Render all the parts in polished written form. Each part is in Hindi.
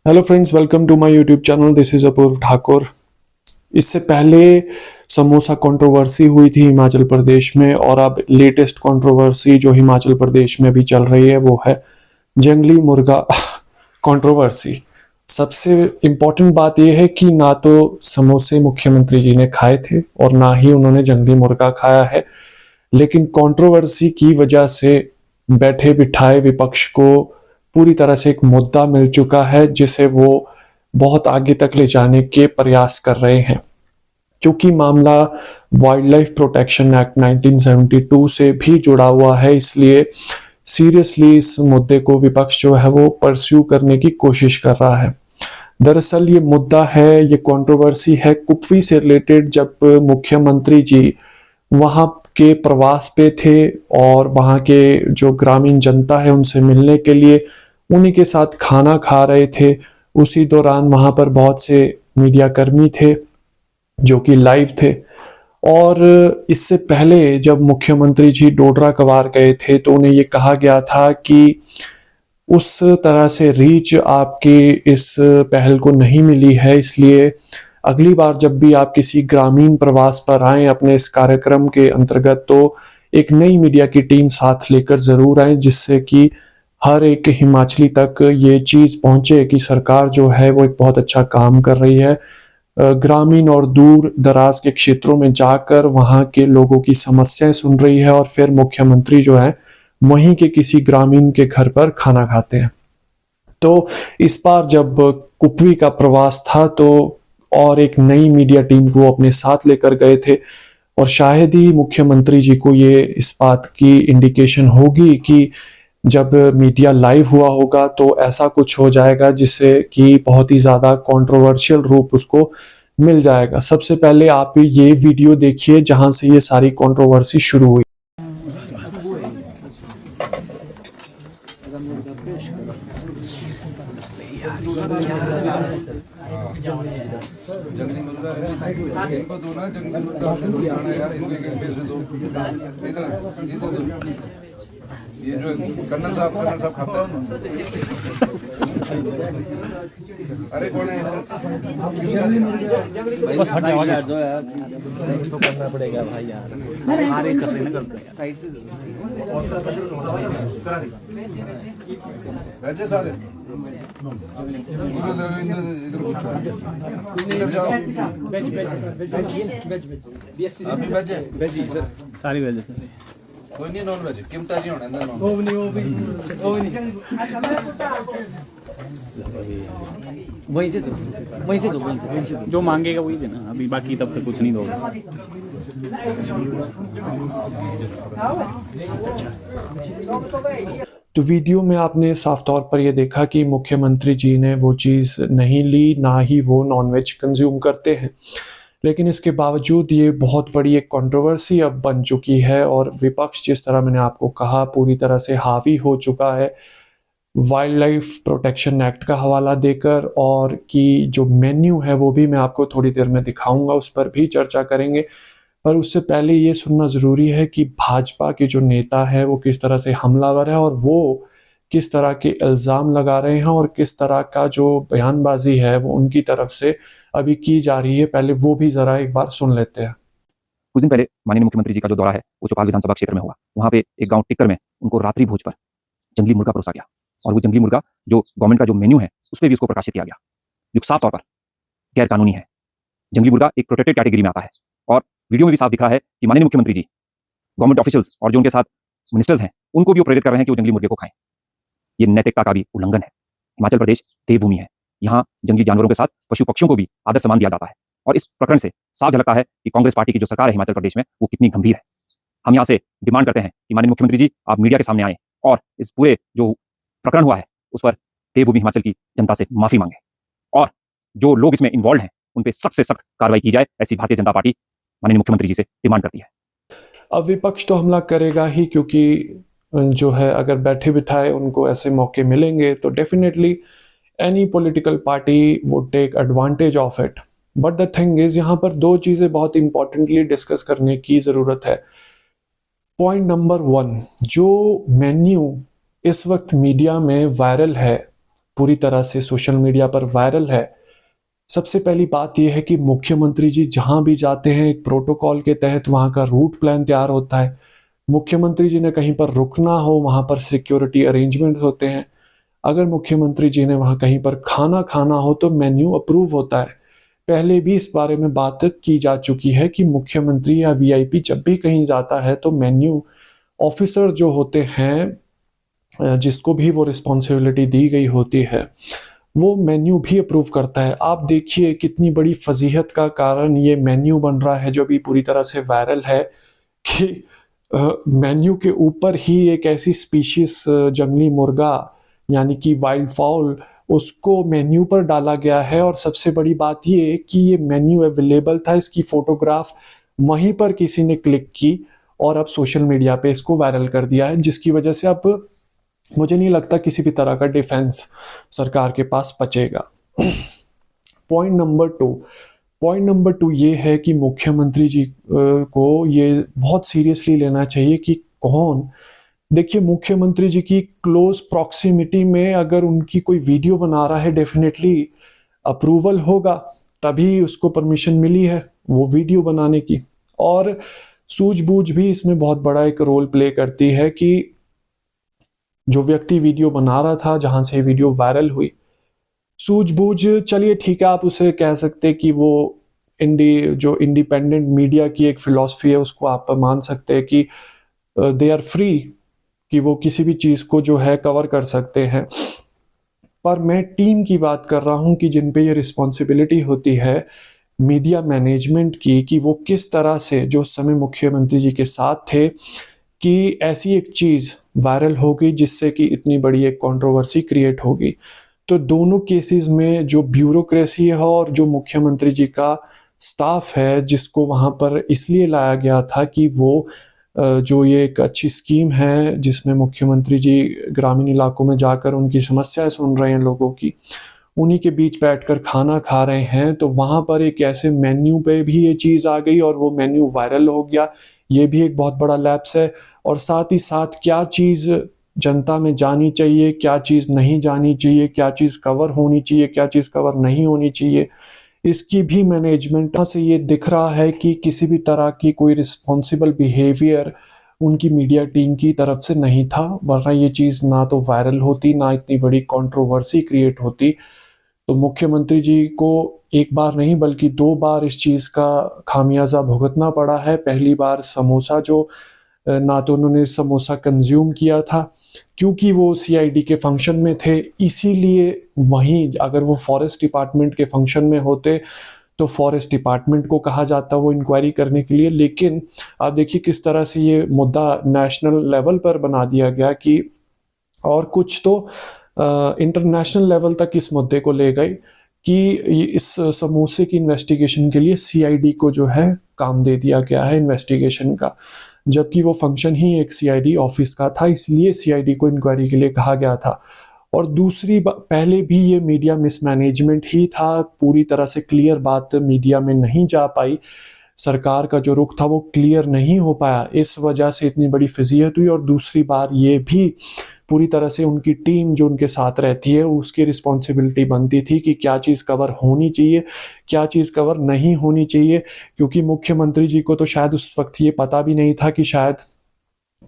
Hello friends, welcome to my YouTube channel. This is Apurva Thakur. इससे पहले समोसा कंट्रोवर्सी हुई थी हिमाचल प्रदेश में, और अब लेटेस्ट कंट्रोवर्सी जो हिमाचल प्रदेश में भी चल रही है वो है जंगली मुर्गा कंट्रोवर्सी। सबसे इम्पोर्टेंट बात यह है कि ना तो समोसे मुख्यमंत्री जी ने खाए थे और ना ही उन्होंने जंगली मुर्गा खाया है, लेकिन कंट्रोवर्सी की वजह से बैठे बिठाए विपक्ष को पूरी तरह से एक मुद्दा मिल चुका है जिसे वो बहुत आगे तक ले जाने के प्रयास कर रहे हैं। क्योंकि मामला वाइल्ड लाइफ प्रोटेक्शन एक्ट 1972 से भी जुड़ा हुआ है, इसलिए सीरियसली इस मुद्दे को विपक्ष जो है वो परस्यू करने की कोशिश कर रहा है। दरअसल ये मुद्दा है, ये कंट्रोवर्सी है कुफरी से रिलेटेड। जब मुख्यमंत्री जी वहाँ के प्रवास पे थे और वहाँ के जो ग्रामीण जनता है उनसे मिलने के लिए उन्हीं के साथ खाना खा रहे थे, उसी दौरान वहाँ पर बहुत से मीडिया कर्मी थे जो कि लाइव थे। और इससे पहले जब मुख्यमंत्री जी डोडरा कवार गए थे तो उन्हें ये कहा गया था कि उस तरह से रीच आपकी इस पहल को नहीं मिली है, इसलिए अगली बार जब भी आप किसी ग्रामीण प्रवास पर आए अपने इस कार्यक्रम के अंतर्गत, तो एक नई मीडिया की टीम साथ लेकर जरूर आए, जिससे कि हर एक हिमाचली तक ये चीज पहुंचे कि सरकार जो है वो एक बहुत अच्छा काम कर रही है। ग्रामीण और दूर दराज के क्षेत्रों में जाकर वहां के लोगों की समस्याएं सुन रही है और फिर मुख्यमंत्री जो है वहीं के किसी ग्रामीण के घर पर खाना खाते हैं। तो इस बार जब कुपवी का प्रवास था तो और एक नई मीडिया टीम को अपने साथ लेकर गए थे, और शायद ही मुख्यमंत्री जी को ये इस बात की इंडिकेशन होगी कि जब मीडिया लाइव हुआ होगा तो ऐसा कुछ हो जाएगा जिससे कि बहुत ही ज़्यादा कंट्रोवर्शियल रूप उसको मिल जाएगा। सबसे पहले आप ये वीडियो देखिए जहां से ये सारी कंट्रोवर्सी शुरू हुई। जंगली मुर्गा है, इनको दो ना जंगली मुर्गा खाना यार, इनके भेज दो इधर इधर दो। ये जो कर्नल साहब खाता है। अरे कौन है इधर? बस हट जाओ यार, दो यार तो करना पड़ेगा भाई यार, सारे कर रहे ना करते साइड से बैठे सारे इधर पूछो, इधर जाओ अभी बैठे वेजी सर, सारी वेज कोई नहीं नॉन वेज किम ताजी होना अंदर नॉन वो नहीं वहीं से दो जो मांगेगा वही देना, अभी बाकी तब तक कुछ नहीं दोगे। तो वीडियो में आपने साफ तौर पर यह देखा कि मुख्यमंत्री जी ने वो चीज़ नहीं ली, ना ही वो नॉनवेज कंज्यूम करते हैं, लेकिन इसके बावजूद ये बहुत बड़ी एक कंट्रोवर्सी अब बन चुकी है। और विपक्ष, जिस तरह मैंने आपको कहा, पूरी तरह से हावी हो चुका है वाइल्ड लाइफ प्रोटेक्शन एक्ट का हवाला देकर, और कि जो मेन्यू है वो भी मैं आपको थोड़ी देर में दिखाऊंगा, उस पर भी चर्चा करेंगे। पर उससे पहले ये सुनना ज़रूरी है कि भाजपा के जो नेता है वो किस तरह से हमलावर है और वो किस तरह के इल्ज़ाम लगा रहे हैं और किस तरह का जो बयानबाजी है वो उनकी तरफ से अभी की जा रही है। पहले वो भी ज़रा एक बार सुन लेते हैं। कुछ दिन पहले माननीय मुख्यमंत्री जी का जो दौरा है वो चौपाल विधानसभा क्षेत्र में हुआ। वहाँ पे एक गांव टिक्कर में उनको रात्रि भोज पर जंगली मुर्गा परोसा गया, और वो जंगली मुर्गा जो गवर्नमेंट का जो मेन्यू है उस पर भी उसको प्रकाशित किया गया, जो साफ तौर पर गैर कानूनी है। जंगली मुर्गा एक प्रोटेक्टेड कैटेगरी में आता है, और वीडियो में भी साफ दिख रहा है कि माननीय मुख्यमंत्री जी गवर्नमेंट ऑफिशियल्स और जो उनके साथ मिनिस्टर्स हैं उनको भी वो प्रेरित कर रहे हैं कि वो जंगली मुर्गे को खाएं। ये नैतिकता का भी उल्लंघन है। हिमाचल प्रदेश देवभूमि है, यहाँ जंगली जानवरों के साथ पशु पक्षियों को भी आदर सम्मान दिया जाता है, और इस प्रकरण से साफ झलकता है कि कांग्रेस पार्टी की जो सरकार है हिमाचल प्रदेश में वो कितनी गंभीर है। हम यहाँ से डिमांड करते हैं कि माननीय मुख्यमंत्री जी आप मीडिया के सामने आए और इस पूरे जो प्रकरण हुआ है उस पर देवभूमि हिमाचल की जनता से माफी मांगे, और जो लोग इसमें इन्वॉल्व हैं उन पर सख्त से सख्त कार्रवाई की जाए, ऐसी भारतीय जनता पार्टी माननीय मुख्यमंत्री जी से डिमांड करती है। अब विपक्ष तो हमला करेगा ही, क्योंकि जो है अगर बैठे बिठाए उनको ऐसे मौके मिलेंगे तो definitely any political party would take advantage of it. But the thing is, यहाँ पर दो चीज़ें बहुत इंपॉर्टेंटली डिस्कस करने की ज़रूरत है। पॉइंट नंबर 1, जो मेन्यू इस वक्त मीडिया में वायरल है पूरी तरह से सोशल मीडिया पर वायरल है। सबसे पहली बात यह है कि मुख्यमंत्री जी जहां भी जाते हैं एक प्रोटोकॉल के तहत वहां का रूट प्लान तैयार होता है। मुख्यमंत्री जी ने कहीं पर रुकना हो वहां पर सिक्योरिटी अरेंजमेंट्स होते हैं। अगर मुख्यमंत्री जी ने वहां कहीं पर खाना खाना हो तो मेन्यू अप्रूव होता है। पहले भी इस बारे में बात की जा चुकी है कि मुख्यमंत्री या वीआईपी जब भी कहीं जाता है तो मेन्यू ऑफिसर जो होते हैं जिसको भी वो रिस्पॉन्सिबिलिटी दी गई होती है वो मेन्यू भी अप्रूव करता है। आप देखिए कितनी बड़ी फजीहत का कारण ये मेन्यू बन रहा है जो भी पूरी तरह से वायरल है कि मेन्यू के ऊपर ही एक ऐसी स्पीशीज जंगली मुर्गा यानी कि वाइल्ड फाउल उसको मेन्यू पर डाला गया है। और सबसे बड़ी बात ये कि ये मेन्यू अवेलेबल था, इसकी फोटोग्राफ वहीं पर किसी ने क्लिक की और अब सोशल मीडिया पे इसको वायरल कर दिया है, जिसकी वजह से अब मुझे नहीं लगता किसी भी तरह का डिफेंस सरकार के पास बचेगा। पॉइंट नंबर टू ये है कि मुख्यमंत्री जी को ये बहुत सीरियसली लेना चाहिए कि कौन, देखिए मुख्यमंत्री जी की क्लोज प्रॉक्सिमिटी में अगर उनकी कोई वीडियो बना रहा है डेफिनेटली अप्रूवल होगा, तभी उसको परमिशन मिली है वो वीडियो बनाने की। और सूझबूझ भी इसमें बहुत बड़ा एक रोल प्ले करती है कि जो व्यक्ति वीडियो बना रहा था जहां से वीडियो वायरल हुई, सूझबूझ चलिए ठीक है आप उसे कह सकते कि वो जो इंडिपेंडेंट मीडिया की एक फिलॉसफी है उसको आप मान सकते हैं कि दे आर फ्री कि वो किसी भी चीज को जो है कवर कर सकते हैं। पर मैं टीम की बात कर रहा हूं कि जिन पे ये रिस्पॉन्सिबिलिटी होती है मीडिया मैनेजमेंट की कि वो किस तरह से जो उस समय मुख्यमंत्री जी के साथ थे कि ऐसी एक चीज वायरल हो गई जिससे कि इतनी बड़ी एक कंट्रोवर्सी क्रिएट होगी। तो दोनों केसेस में जो ब्यूरोक्रेसी है और जो मुख्यमंत्री जी का स्टाफ है जिसको वहां पर इसलिए लाया गया था कि वो जो ये एक अच्छी स्कीम है जिसमें मुख्यमंत्री जी ग्रामीण इलाकों में जाकर उनकी समस्याएं सुन रहे हैं लोगों की, उन्हीं के बीच बैठकर खाना खा रहे हैं, तो वहां पर एक ऐसे मेन्यू पे भी ये चीज आ गई और वो मेन्यू वायरल हो गया। ये भी एक बहुत बड़ा लैप्स है। और साथ ही साथ क्या चीज जनता में जानी चाहिए, क्या चीज नहीं जानी चाहिए, क्या चीज कवर होनी चाहिए, क्या चीज कवर नहीं होनी चाहिए, इसकी भी मैनेजमेंट से ये दिख रहा है कि किसी भी तरह की कोई रिस्पॉन्सिबल बिहेवियर उनकी मीडिया टीम की तरफ से नहीं था, वरना ये चीज ना तो वायरल होती ना इतनी बड़ी कंट्रोवर्सी क्रिएट होती। तो मुख्यमंत्री जी को एक बार नहीं बल्कि 2 बार इस चीज का खामियाजा भुगतना पड़ा है। पहली बार समोसा जो ना तो उन्होंने समोसा कंज्यूम किया था क्योंकि वो सीआईडी के फंक्शन में थे, इसीलिए वहीं अगर वो फॉरेस्ट डिपार्टमेंट के फंक्शन में होते तो फॉरेस्ट डिपार्टमेंट को कहा जाता वो इंक्वायरी करने के लिए। लेकिन आप देखिए किस तरह से ये मुद्दा नेशनल लेवल पर बना दिया गया कि और कुछ तो इंटरनेशनल लेवल तक इस मुद्दे को ले गए कि इस समोसे की इन्वेस्टिगेशन के लिए सीआईडी को जो है काम दे दिया गया है इन्वेस्टिगेशन का, जबकि वो फंक्शन ही एक सीआईडी ऑफिस का था, इसलिए सीआईडी को इंक्वायरी के लिए कहा गया था। और दूसरी पहले भी ये मीडिया मिसमैनेजमेंट ही था, पूरी तरह से क्लियर बात मीडिया में नहीं जा पाई, सरकार का जो रुख था वो क्लियर नहीं हो पाया, इस वजह से इतनी बड़ी फजीहत हुई। और दूसरी बार ये भी पूरी तरह से उनकी टीम जो उनके साथ रहती है उसकी रिस्पॉन्सिबिलिटी बनती थी कि क्या चीज़ कवर होनी चाहिए, क्या चीज़ कवर नहीं होनी चाहिए, क्योंकि मुख्यमंत्री जी को तो शायद उस वक्त ये पता भी नहीं था कि शायद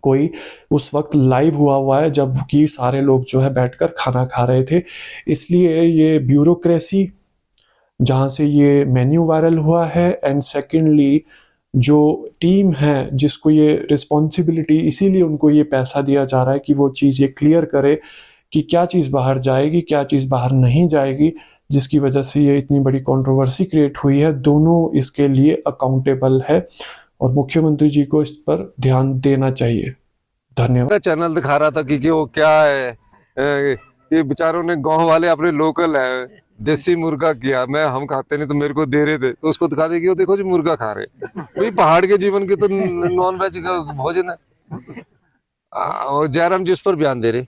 कोई उस वक्त लाइव हुआ है जबकि सारे लोग जो है बैठकर खाना खा रहे थे। इसलिए ये ब्यूरोक्रेसी जहाँ से ये मेन्यू वायरल हुआ है, एंड सेकेंडली जो टीम है जिसको ये रिस्पॉन्सिबिलिटी, इसीलिए उनको ये पैसा दिया जा रहा है कि वो चीज़ ये क्लियर करे कि क्या चीज़ बाहर जाएगी, क्या चीज़ बाहर नहीं जाएगी, जिसकी वजह से ये इतनी बड़ी कंट्रोवर्सी क्रिएट हुई है। दोनों इसके लिए अकाउंटेबल है और मुख्यमंत्री जी को इस पर ध्यान देना चाहिए। धन्यवाद। चैनल दिखा रहा था कि वो क्या है, ये बेचारों ने गांव वाले अपने लोकल है देसी मुर्गा किया, मैं हम खाते नहीं तो मेरे को दे रहे थे, तो उसको दिखा दे कि वो देखो जी मुर्गा खा रहे। भाई पहाड़ के जीवन के तो नॉन वेज का भोजन है। और जयराम जी उस पर बयान दे रहे।